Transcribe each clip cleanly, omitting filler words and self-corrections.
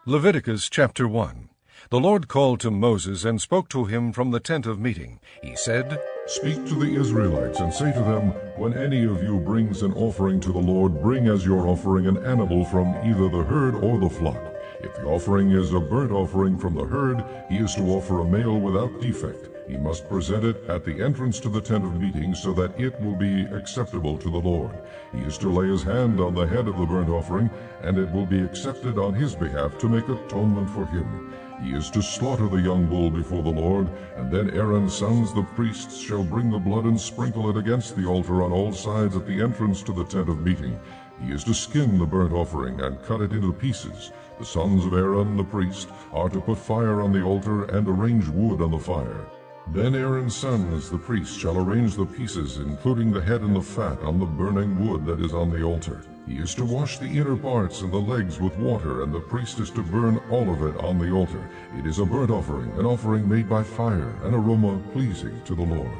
Leviticus chapter 1. The Lord called to Moses and spoke to him from the tent of meeting. He said, Speak to the Israelites and say to them, When any of you brings an offering to the Lord, bring as your offering an animal from either the herd or the flock. If the offering is a burnt offering from the herd, he is to offer a male without defect. He must present it at the entrance to the tent of meeting so that it will be acceptable to the Lord. He is to lay his hand on the head of the burnt offering, and it will be accepted on his behalf to make atonement for him. He is to slaughter the young bull before the Lord, and then Aaron's sons, the priests, shall bring the blood and sprinkle it against the altar on all sides at the entrance to the tent of meeting. He is to skin the burnt offering and cut it into pieces. The sons of Aaron, the priest, are to put fire on the altar and arrange wood on the fire. Then Aaron's sons, the priests, shall arrange the pieces, including the head and the fat, on the burning wood that is on the altar. He is to wash the inner parts and the legs with water, and the priest is to burn all of it on the altar. It is a burnt offering, an offering made by fire, an aroma pleasing to the Lord.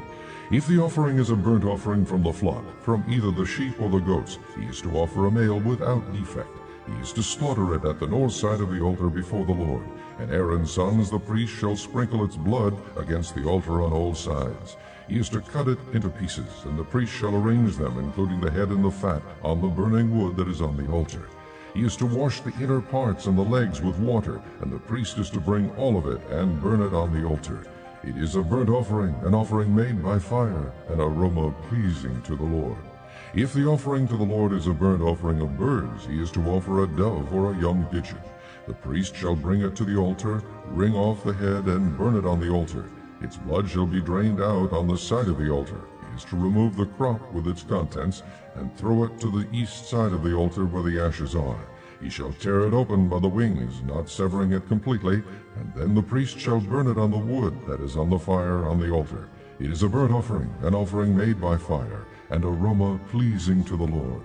If the offering is a burnt offering from the flock, from either the sheep or the goats, he is to offer a male without defect. He is to slaughter it at the north side of the altar before the Lord. And Aaron's sons, the priests, shall sprinkle its blood against the altar on all sides. He is to cut it into pieces, and the priest shall arrange them, including the head and the fat, on the burning wood that is on the altar. He is to wash the inner parts and the legs with water, and the priest is to bring all of it and burn it on the altar. It is a burnt offering, an offering made by fire, an aroma pleasing to the Lord. If the offering to the Lord is a burnt offering of birds, he is to offer a dove or a young pigeon. The priest shall bring it to the altar, wring off the head, and burn it on the altar. Its blood shall be drained out on the side of the altar. He is to remove the crop with its contents, and throw it to the east side of the altar where the ashes are. He shall tear it open by the wings, not severing it completely, and then the priest shall burn it on the wood that is on the fire on the altar. It is a burnt offering, an offering made by fire, and aroma pleasing to the Lord.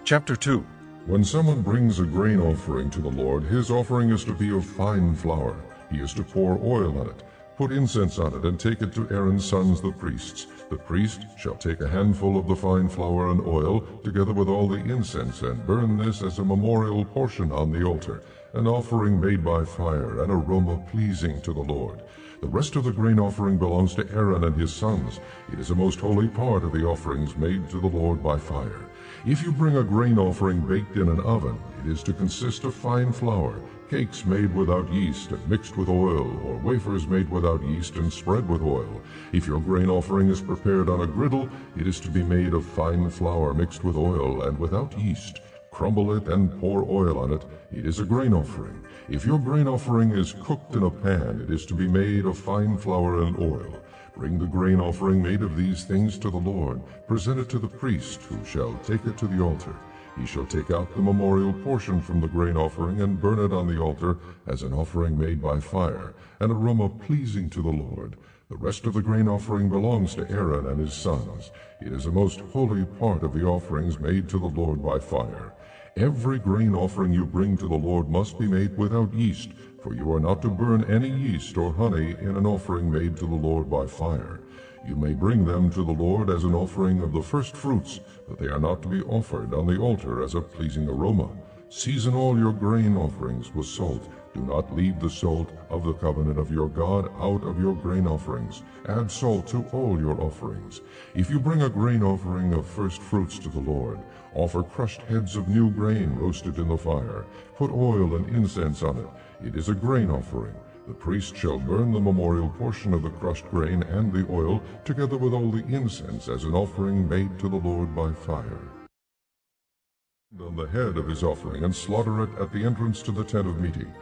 Chapter 2. When someone brings a grain offering to the Lord, his offering is to be of fine flour. He is to pour oil on it, put incense on it, and take it to Aaron's sons the priests. The priest shall take a handful of the fine flour and oil, together with all the incense, and burn this as a memorial portion on the altar, an offering made by fire, an aroma pleasing to the Lord. The rest of the grain offering belongs to Aaron and his sons. It is a most holy part of the offerings made to the Lord by fire. If you bring a grain offering baked in an oven, it is to consist of fine flour, cakes made without yeast and mixed with oil, or wafers made without yeast and spread with oil. If your grain offering is prepared on a griddle, it is to be made of fine flour mixed with oil and without yeast. Crumble it and pour oil on it. It is a grain offering. If your grain offering is cooked in a pan, it is to be made of fine flour and oil. Bring the grain offering made of these things to the Lord. Present it to the priest, who shall take it to the altar. He shall take out the memorial portion from the grain offering and burn it on the altar as an offering made by fire, an aroma pleasing to the Lord. The rest of the grain offering belongs to Aaron and his sons. It is a most holy part of the offerings made to the Lord by fire. Every grain offering you bring to the Lord must be made without yeast, for you are not to burn any yeast or honey in an offering made to the Lord by fire. You may bring them to the Lord as an offering of the first fruits, but they are not to be offered on the altar as a pleasing aroma. Season all your grain offerings with salt. Do not leave the salt of the covenant of your God out of your grain offerings. Add salt to all your offerings. If you bring a grain offering of first fruits to the Lord, offer crushed heads of new grain roasted in the fire. Put oil and incense on it. It is a grain offering. The priest shall burn the memorial portion of the crushed grain and the oil, together with all the incense, as an offering made to the Lord by fire. On the head of his offering, and slaughter it at the entrance to the tent of meeting.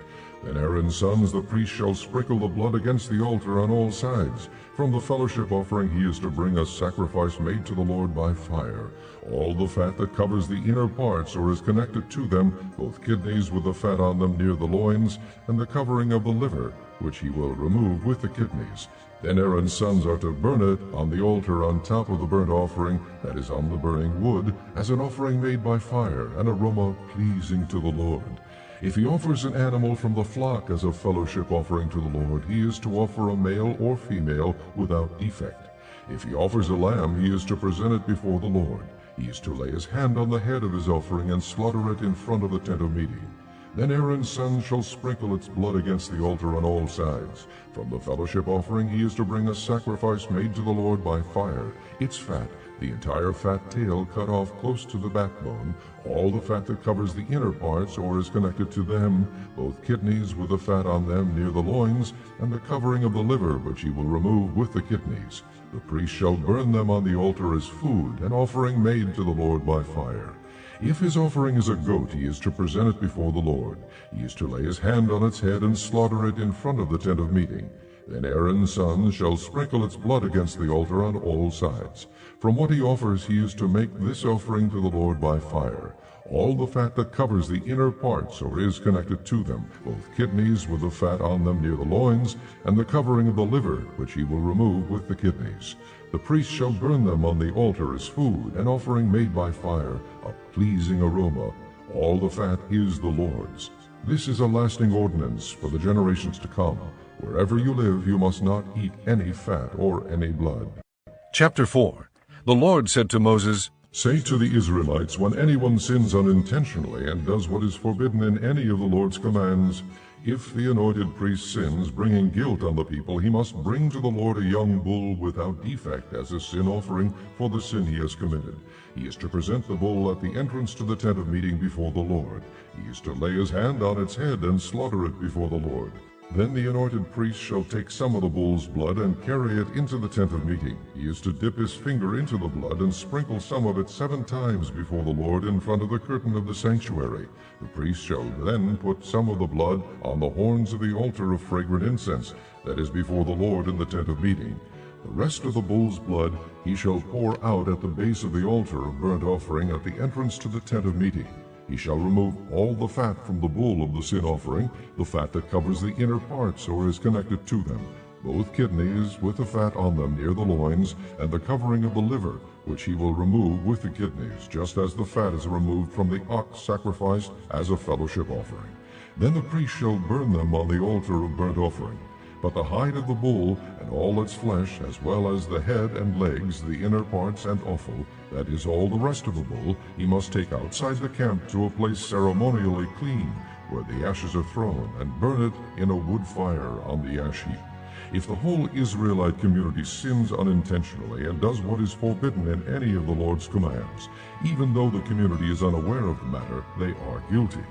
Then Aaron's sons, the priest, shall sprinkle the blood against the altar on all sides. From the fellowship offering he is to bring a sacrifice made to the Lord by fire. All the fat that covers the inner parts or is connected to them, both kidneys with the fat on them near the loins, and the covering of the liver, which he will remove with the kidneys. Then Aaron's sons are to burn it on the altar on top of the burnt offering that is on the burning wood, as an offering made by fire, an aroma pleasing to the Lord. If he offers an animal from the flock as a fellowship offering to the Lord, he is to offer a male or female without defect. If he offers a lamb, he is to present it before the Lord. He is to lay his hand on the head of his offering and slaughter it in front of the tent of meeting. Then Aaron's son shall sprinkle its blood against the altar on all sides. From the fellowship offering he is to bring a sacrifice made to the Lord by fire, its fat, the entire fat tail cut off close to the backbone, all the fat that covers the inner parts or is connected to them, both kidneys with the fat on them near the loins, and the covering of the liver which he will remove with the kidneys. The priest shall burn them on the altar as food, an offering made to the Lord by fire. If his offering is a goat, he is to present it before the Lord. He is to lay his hand on its head and slaughter it in front of the tent of meeting. Then Aaron's son shall sprinkle its blood against the altar on all sides. From what he offers he is to make this offering to the Lord by fire. All the fat that covers the inner parts or is connected to them, both kidneys with the fat on them near the loins, and the covering of the liver, which he will remove with the kidneys. The priest shall burn them on the altar as food, an offering made by fire, a pleasing aroma. All the fat is the Lord's. This is a lasting ordinance for the generations to come. Wherever you live, you must not eat any fat or any blood. Chapter 4. The Lord said to Moses, Say to the Israelites, when anyone sins unintentionally and does what is forbidden in any of the Lord's commands, if the anointed priest sins, bringing guilt on the people, he must bring to the Lord a young bull without defect as a sin offering for the sin he has committed. He is to present the bull at the entrance to the tent of meeting before the Lord. He is to lay his hand on its head and slaughter it before the Lord. Then the anointed priest shall take some of the bull's blood and carry it into the tent of meeting. He is to dip his finger into the blood and sprinkle some of it 7 times before the Lord in front of the curtain of the sanctuary. The priest shall then put some of the blood on the horns of the altar of fragrant incense that is before the Lord in the tent of meeting. The rest of the bull's blood he shall pour out at the base of the altar of burnt offering at the entrance to the tent of meeting. He shall remove all the fat from the bull of the sin offering, the fat that covers the inner parts or is connected to them, both kidneys with the fat on them near the loins, and the covering of the liver, which he will remove with the kidneys, just as the fat is removed from the ox sacrificed as a fellowship offering. Then the priest shall burn them on the altar of burnt offering. But the hide of the bull and all its flesh, as well as the head and legs, the inner parts and offal, that is all the rest of the bull, he must take outside the camp to a place ceremonially clean, where the ashes are thrown, and burn it in a wood fire on the ash heap. If the whole Israelite community sins unintentionally and does what is forbidden in any of the Lord's commands, even though the community is unaware of the matter, they are guilty.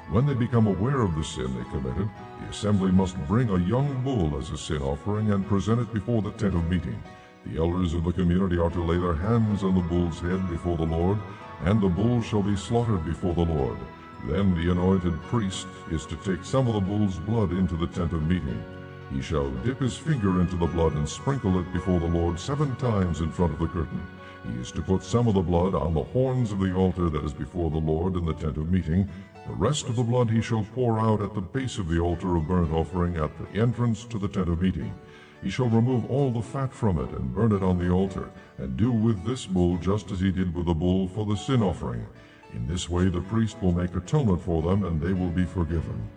When they become aware of the sin they committed, the assembly must bring a young bull as a sin offering and present it before the tent of meeting. The elders of the community are to lay their hands on the bull's head before the Lord, and the bull shall be slaughtered before the Lord. Then the anointed priest is to take some of the bull's blood into the tent of meeting. He shall dip his finger into the blood and sprinkle it before the Lord 7 times in front of the curtain. He is to put some of the blood on the horns of the altar that is before the Lord in the tent of meeting. The rest of the blood he shall pour out at the base of the altar of burnt offering at the entrance to the tent of meeting. He shall remove all the fat from it and burn it on the altar, and do with this bull just as he did with the bull for the sin offering. In this way the priest will make atonement for them, and they will be forgiven.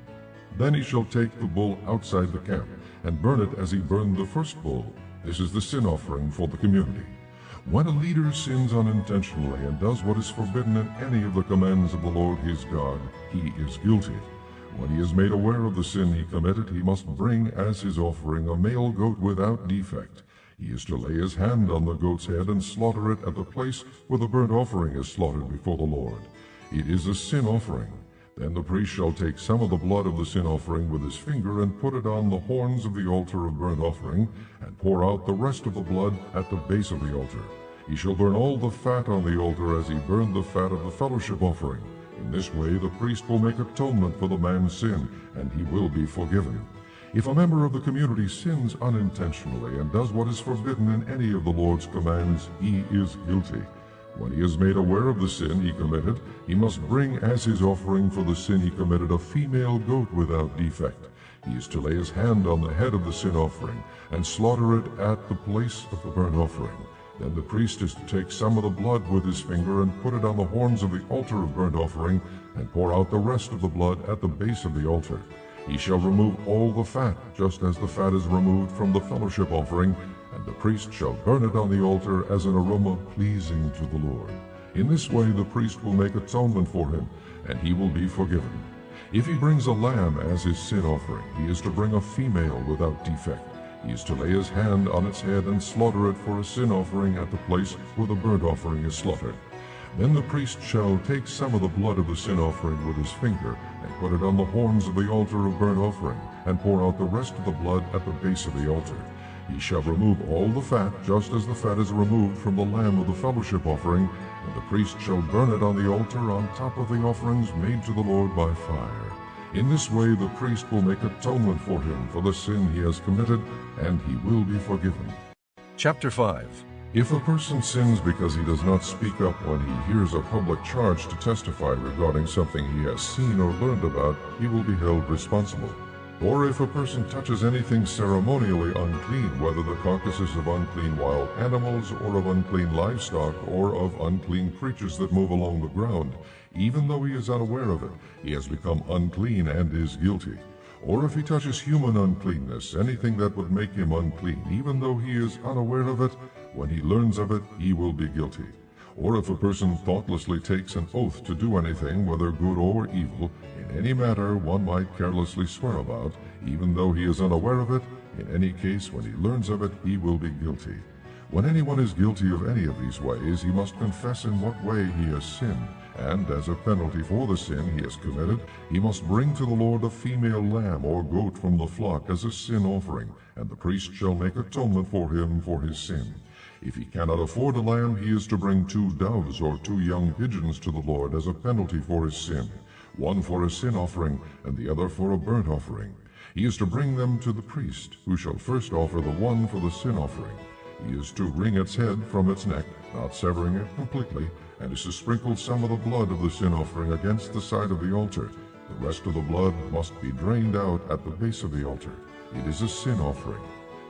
Then he shall take the bull outside the camp, and burn it as he burned the first bull. This is the sin offering for the community. When a leader sins unintentionally and does what is forbidden in any of the commands of the Lord his God, he is guilty. When he is made aware of the sin he committed, he must bring as his offering a male goat without defect. He is to lay his hand on the goat's head and slaughter it at the place where the burnt offering is slaughtered before the Lord. It is a sin offering. Then the priest shall take some of the blood of the sin offering with his finger and put it on the horns of the altar of burnt offering, and pour out the rest of the blood at the base of the altar. He shall burn all the fat on the altar as he burned the fat of the fellowship offering. In this way the priest will make atonement for the man's sin, and he will be forgiven. If a member of the community sins unintentionally and does what is forbidden in any of the Lord's commands, he is guilty. When he is made aware of the sin he committed, he must bring as his offering for the sin he committed a female goat without defect. He is to lay his hand on the head of the sin offering and slaughter it at the place of the burnt offering. Then the priest is to take some of the blood with his finger and put it on the horns of the altar of burnt offering, and pour out the rest of the blood at the base of the altar. He shall remove all the fat, just as the fat is removed from the fellowship offering, and the priest shall burn it on the altar as an aroma pleasing to the Lord. In this way the priest will make atonement for him, and he will be forgiven. If he brings a lamb as his sin offering, he is to bring a female without defect. He is to lay his hand on its head and slaughter it for a sin offering at the place where the burnt offering is slaughtered. Then the priest shall take some of the blood of the sin offering with his finger, and put it on the horns of the altar of burnt offering, and pour out the rest of the blood at the base of the altar. He shall remove all the fat, just as the fat is removed from the lamb of the fellowship offering, and the priest shall burn it on the altar on top of the offerings made to the Lord by fire. In this way the priest will make atonement for him for the sin he has committed, and he will be forgiven. Chapter 5. If a person sins because he does not speak up when he hears a public charge to testify regarding something he has seen or learned about, he will be held responsible. Or if a person touches anything ceremonially unclean, whether the carcasses of unclean wild animals, or of unclean livestock, or of unclean creatures that move along the ground, even though he is unaware of it, he has become unclean and is guilty. Or if he touches human uncleanness, anything that would make him unclean, even though he is unaware of it, when he learns of it, he will be guilty. Or if a person thoughtlessly takes an oath to do anything, whether good or evil, in any matter one might carelessly swear about, even though he is unaware of it, in any case when he learns of it, he will be guilty. When anyone is guilty of any of these ways, he must confess in what way he has sinned, and as a penalty for the sin he has committed, he must bring to the Lord a female lamb or goat from the flock as a sin offering, and the priest shall make atonement for him for his sin. If he cannot afford a lamb, he is to bring 2 doves or 2 young pigeons to the Lord as a penalty for his sin, one for a sin offering and the other for a burnt offering. He is to bring them to the priest, who shall first offer the one for the sin offering. He is to wring its head from its neck, not severing it completely, and is to sprinkle some of the blood of the sin offering against the side of the altar. The rest of the blood must be drained out at the base of the altar. It is a sin offering.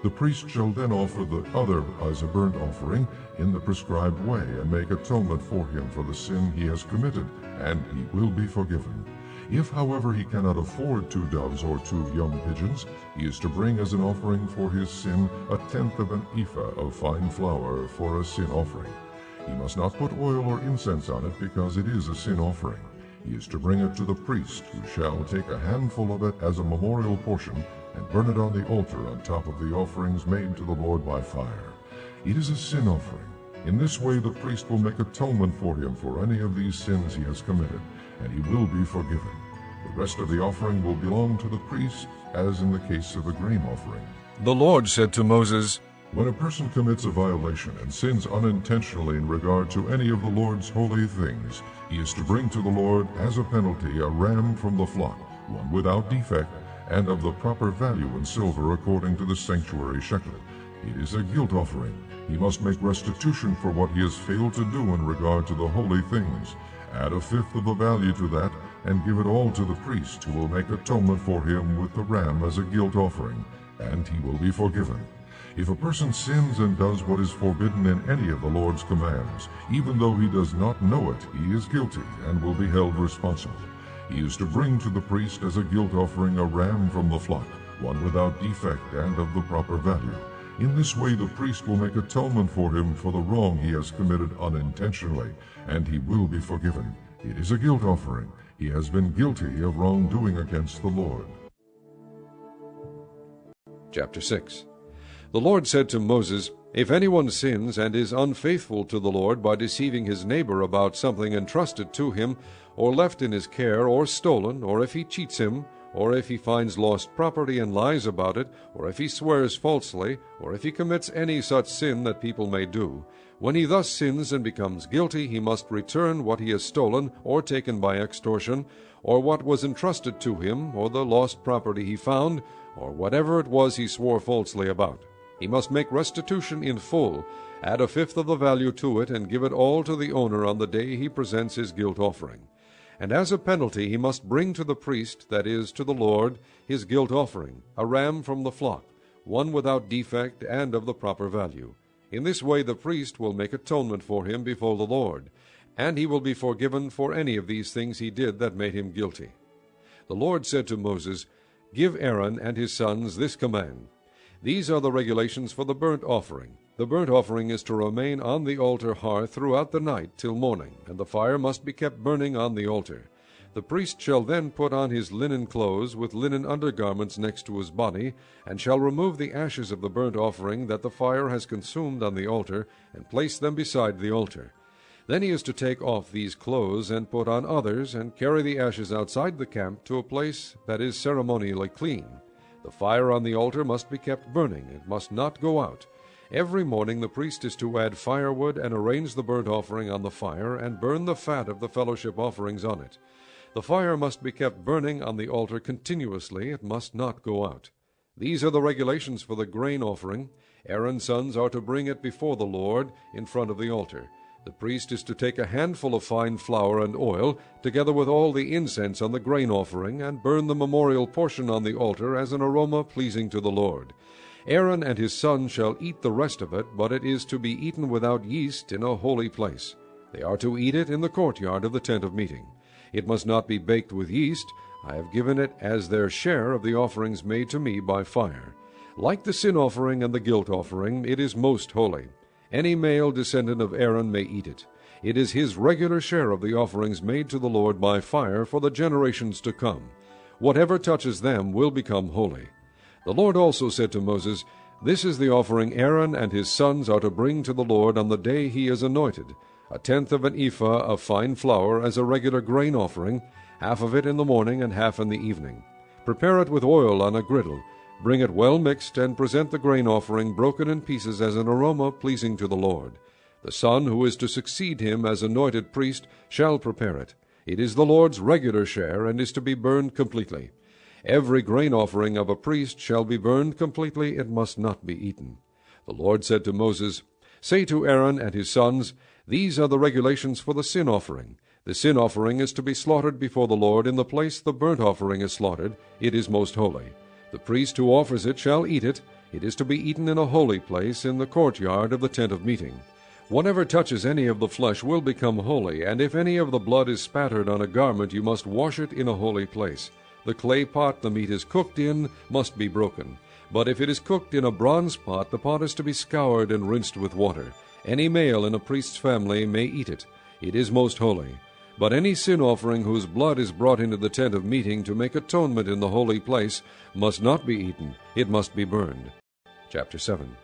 The priest shall then offer the other as a burnt offering in the prescribed way, and make atonement for him for the sin he has committed, and he will be forgiven. If, however, he cannot afford 2 doves or 2 young pigeons, he is to bring as an offering for his sin 1/10 of an ephah of fine flour for a sin offering. He must not put oil or incense on it, because it is a sin offering. He is to bring it to the priest, who shall take a handful of it as a memorial portion, and burn it on the altar on top of the offerings made to the Lord by fire. It is a sin offering. In this way the priest will make atonement for him for any of these sins he has committed, and he will be forgiven. The rest of the offering will belong to the priest, as in the case of the grain offering. The Lord said to Moses, When a person commits a violation and sins unintentionally in regard to any of the Lord's holy things, he is to bring to the Lord as a penalty a ram from the flock, one without defect, and of the proper value in silver according to the sanctuary shekel. It is a guilt offering. He must make restitution for what he has failed to do in regard to the holy things. Add 1/5 of the value to that, and give it all to the priest, who will make atonement for him with the ram as a guilt offering, and he will be forgiven. If a person sins and does what is forbidden in any of the Lord's commands, even though he does not know it, he is guilty and will be held responsible. He is to bring to the priest as a guilt offering a ram from the flock, one without defect and of the proper value. In this way the priest will make atonement for him for the wrong he has committed unintentionally, and he will be forgiven. It is a guilt offering. He has been guilty of wrongdoing against the Lord. Chapter 6. The Lord said to Moses, If anyone sins and is unfaithful to the Lord by deceiving his neighbor about something entrusted to him, or left in his care, or stolen, or if he cheats him, or if he finds lost property and lies about it, or if he swears falsely, or if he commits any such sin that people may do, when he thus sins and becomes guilty, he must return what he has stolen or taken by extortion, or what was entrusted to him, or the lost property he found, or whatever it was he swore falsely about. He must make restitution in full, add 1/5 of the value to it, and give it all to the owner on the day he presents his guilt offering. And as a penalty he must bring to the priest, that is, to the Lord, his guilt offering, a ram from the flock, one without defect and of the proper value. In this way the priest will make atonement for him before the Lord, and he will be forgiven for any of these things he did that made him guilty. The Lord said to Moses, Give Aaron and his sons this command. These are the regulations for the burnt offering. The burnt offering is to remain on the altar hearth throughout the night till morning, and the fire must be kept burning on the altar. The priest shall then put on his linen clothes with linen undergarments next to his body, and shall remove the ashes of the burnt offering that the fire has consumed on the altar, and place them beside the altar. Then he is to take off these clothes and put on others, and carry the ashes outside the camp to a place that is ceremonially clean. The fire on the altar must be kept burning, it must not go out. Every morning the priest is to add firewood and arrange the burnt offering on the fire, and burn the fat of the fellowship offerings on it. The fire must be kept burning on the altar continuously, it must not go out. These are the regulations for the grain offering. Aaron's sons are to bring it before the Lord in front of the altar. The priest is to take a handful of fine flour and oil, together with all the incense on the grain offering, and burn the memorial portion on the altar as an aroma pleasing to the Lord. Aaron and his sons shall eat the rest of it, but it is to be eaten without yeast in a holy place. They are to eat it in the courtyard of the tent of meeting. It must not be baked with yeast. I have given it as their share of the offerings made to me by fire. Like the sin offering and the guilt offering, it is most holy. Any male descendant of Aaron may eat it. It is his regular share of the offerings made to the Lord by fire for the generations to come. Whatever touches them will become holy. The Lord also said to Moses, "This is the offering Aaron and his sons are to bring to the Lord on the day he is anointed, 1/10 of an ephah of fine flour as a regular grain offering, half of it in the morning and half in the evening. Prepare it with oil on a griddle. Bring it well mixed, and present the grain offering broken in pieces as an aroma pleasing to the Lord. The son who is to succeed him as anointed priest shall prepare it. It is the Lord's regular share, and is to be burned completely. Every grain offering of a priest shall be burned completely, it must not be eaten." The Lord said to Moses, "Say to Aaron and his sons, These are the regulations for the sin offering. The sin offering is to be slaughtered before the Lord in the place the burnt offering is slaughtered. It is most holy. The priest who offers it shall eat it. It is to be eaten in a holy place in the courtyard of the tent of meeting. Whatever touches any of the flesh will become holy, and if any of the blood is spattered on a garment, you must wash it in a holy place. The clay pot the meat is cooked in must be broken. But if it is cooked in a bronze pot, the pot is to be scoured and rinsed with water. Any male in a priest's family may eat it. It is most holy. But any sin offering whose blood is brought into the tent of meeting to make atonement in the holy place must not be eaten. It must be burned." Chapter 7.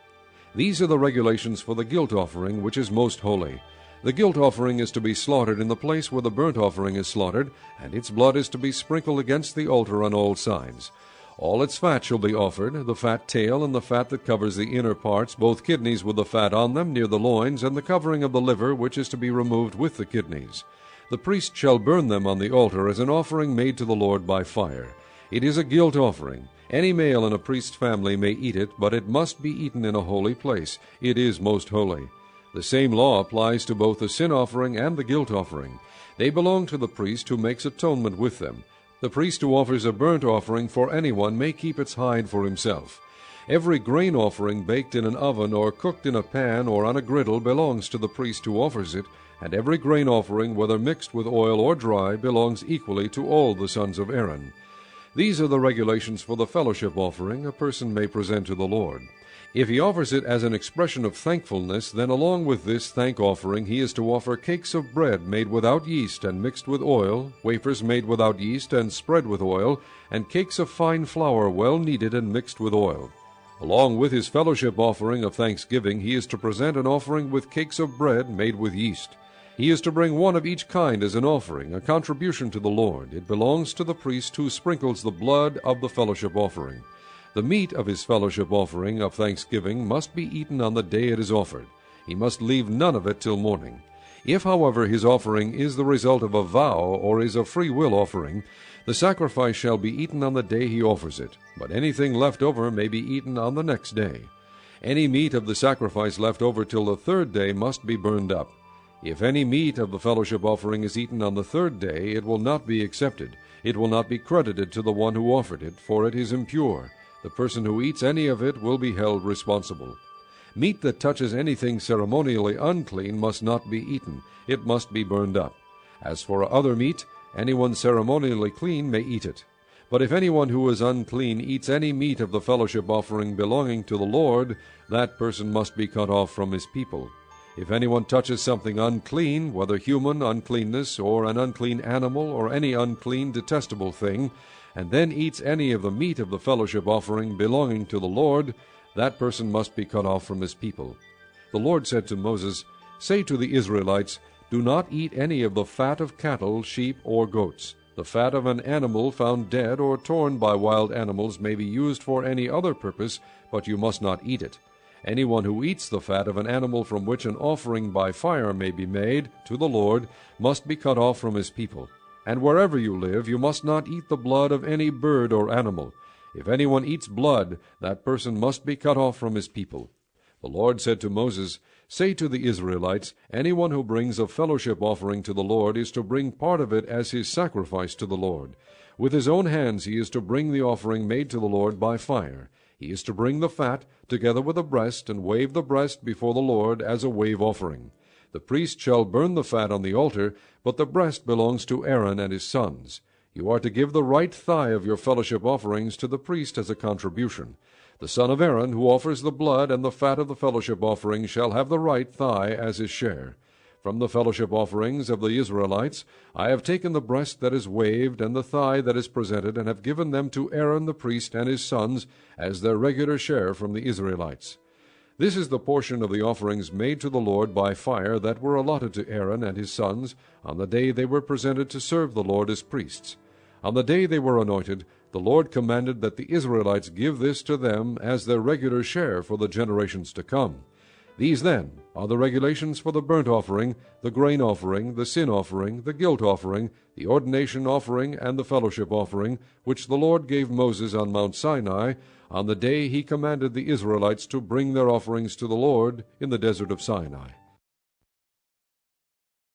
These are the regulations for the guilt offering, which is most holy. The guilt offering is to be slaughtered in the place where the burnt offering is slaughtered, and its blood is to be sprinkled against the altar on all sides. All its fat shall be offered, the fat tail and the fat that covers the inner parts, both kidneys with the fat on them near the loins, and the covering of the liver, which is to be removed with the kidneys. The priest shall burn them on the altar as an offering made to the Lord by fire. It is a guilt offering. Any male in a priest's family may eat it, but it must be eaten in a holy place. It is most holy. The same law applies to both the sin offering and the guilt offering. They belong to the priest who makes atonement with them. The priest who offers a burnt offering for anyone may keep its hide for himself. Every grain offering baked in an oven or cooked in a pan or on a griddle belongs to the priest who offers it, and every grain offering, whether mixed with oil or dry, belongs equally to all the sons of Aaron. These are the regulations for the fellowship offering a person may present to the Lord. If he offers it as an expression of thankfulness, then along with this thank offering he is to offer cakes of bread made without yeast and mixed with oil, wafers made without yeast and spread with oil, and cakes of fine flour well kneaded and mixed with oil. Along with his fellowship offering of thanksgiving he is to present an offering with cakes of bread made with yeast. He is to bring one of each kind as an offering, a contribution to the Lord. It belongs to the priest who sprinkles the blood of the fellowship offering. The meat of his fellowship offering of thanksgiving must be eaten on the day it is offered. He must leave none of it till morning. If, however, his offering is the result of a vow or is a free will offering, the sacrifice shall be eaten on the day he offers it, but anything left over may be eaten on the next day. Any meat of the sacrifice left over till the third day must be burned up. If any meat of the fellowship offering is eaten on the third day, it will not be accepted. It will not be credited to the one who offered it, for it is impure. The person who eats any of it will be held responsible. Meat that touches anything ceremonially unclean must not be eaten. It must be burned up. As for other meat, anyone ceremonially clean may eat it. But if anyone who is unclean eats any meat of the fellowship offering belonging to the Lord, that person must be cut off from his people. If anyone touches something unclean, whether human uncleanness, or an unclean animal, or any unclean detestable thing, and then eats any of the meat of the fellowship offering belonging to the Lord, that person must be cut off from his people. The Lord said to Moses, Say to the Israelites, Do not eat any of the fat of cattle, sheep, or goats. The fat of an animal found dead or torn by wild animals may be used for any other purpose, but you must not eat it. Anyone who eats the fat of an animal from which an offering by fire may be made to the Lord must be cut off from his people. And wherever you live, you must not eat the blood of any bird or animal. If anyone eats blood, that person must be cut off from his people. The Lord said to Moses, Say to the Israelites, Anyone who brings a fellowship offering to the Lord is to bring part of it as his sacrifice to the Lord. With his own hands he is to bring the offering made to the Lord by fire. He is to bring the fat, together with the breast, and wave the breast before the Lord as a wave offering. The priest shall burn the fat on the altar, but the breast belongs to Aaron and his sons. You are to give the right thigh of your fellowship offerings to the priest as a contribution. The son of Aaron, who offers the blood and the fat of the fellowship offering, shall have the right thigh as his share. From the fellowship offerings of the Israelites I have taken the breast that is waved and the thigh that is presented, and have given them to Aaron the priest and his sons as their regular share from the Israelites. This is the portion of the offerings made to the Lord by fire that were allotted to Aaron and his sons on the day they were presented to serve the Lord as priests. On the day they were anointed, the Lord commanded that the Israelites give this to them as their regular share for the generations to come. These, then, are the regulations for the burnt offering, the grain offering, the sin offering, the guilt offering, the ordination offering, and the fellowship offering, which the Lord gave Moses on Mount Sinai on the day he commanded the Israelites to bring their offerings to the Lord in the desert of Sinai.